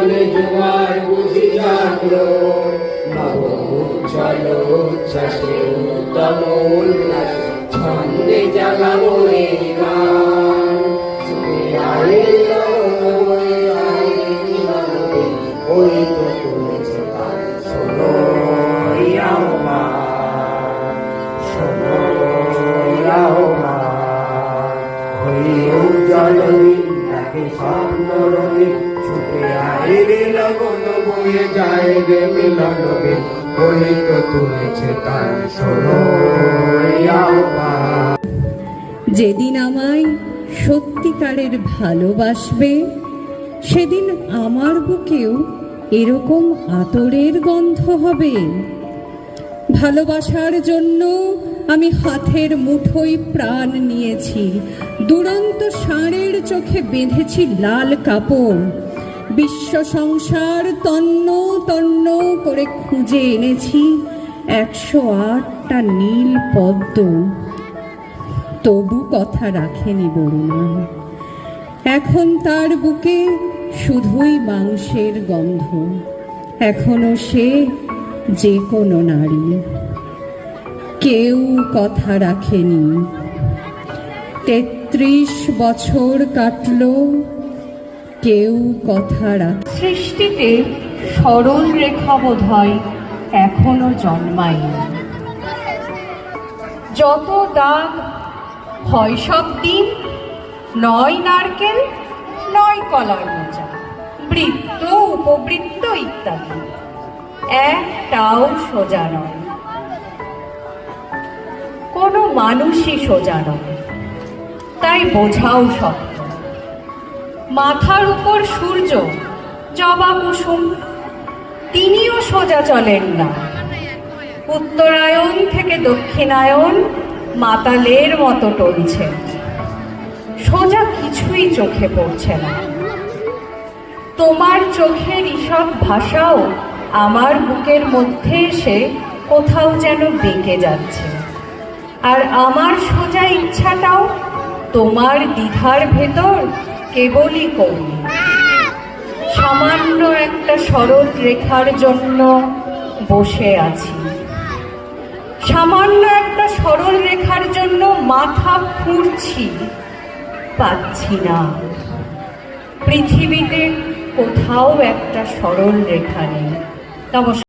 মনে জোয়ার বুঝি জাগলো, নবউজ্জ্বল উচ্ছ্বাসে উত্তম উল্লাসে ছন্দে জাগাবো এই গান। ছুটে আয় ওই তো তুলেছে গান, শোনো আহ্বান, শোনো আহ্বান। হয়ে উজ্জ্বল দিন তাকে স্বপ্ন রঙিন, ছুটে আয় রে লগন বয়ে যায় রে মিলন গে, ওই তো তুলেছে গান, শোনো আহ্বান। যেদিন আমায় সত্যিকারের ভালোবাসবে, সেদিন আমার বুকেও এরকম আতরের গন্ধ হবে। ভালোবাসার জন্য আমি হাতের মুঠোয় প্রাণ নিয়েছি, দুরন্ত ষাঁড়ের চোখে বেঁধেছি লাল কাপড়। বিশ্ব সংসার তন্ন তন্ন করে খুঁজে এনেছি 108টা নীল পদ্ম, তবু কথা রাখেনি বরুণা। এখন তার বুকে শুধুই মাংসের গন্ধ, এখনো সে যে কোনো নারী। কেউ কথা রাখেনি। 33 বছর কাটলো, কেউ কথা রাখ। সৃষ্টিতে সরল রেখা বোধ হয় এখনো জন্মায়নি। যত দাগ হয় সব দিন, নয় নারকেল নয় কলার মোচা, বৃত্ত উপবৃত্ত ইত্যাদি, একটাও সোজা নয়। কোনো মানুষই সোজা নয়, তাই বোঝাও শক্ত। মাথার উপর সূর্য জবা কুসুম, তিনিও সোজা চলেন না। উত্তরায়ণ থেকে দক্ষিণায়ন মাতালের মতো টলছেন, সোজা কিছুই চোখে পড়ছে না। তোমার চোখের ঈষৎ ভাষাও আমার বুকের মধ্যে এসে কোথাও যেন বেঁকে যাচ্ছে, আর আমার সোজা ইচ্ছাটাও তোমার দ্বিধার ভেতর কেবলই করি। সামান্য একটা সরল রেখার জন্য বসে আছি, সামান্য একটা সরল রেখার জন্য মাথা খুঁড়ছি, পাচ্ছি না। পৃথিবীতে কোথাও একটা সরল রেখা নেই। নমস্কার।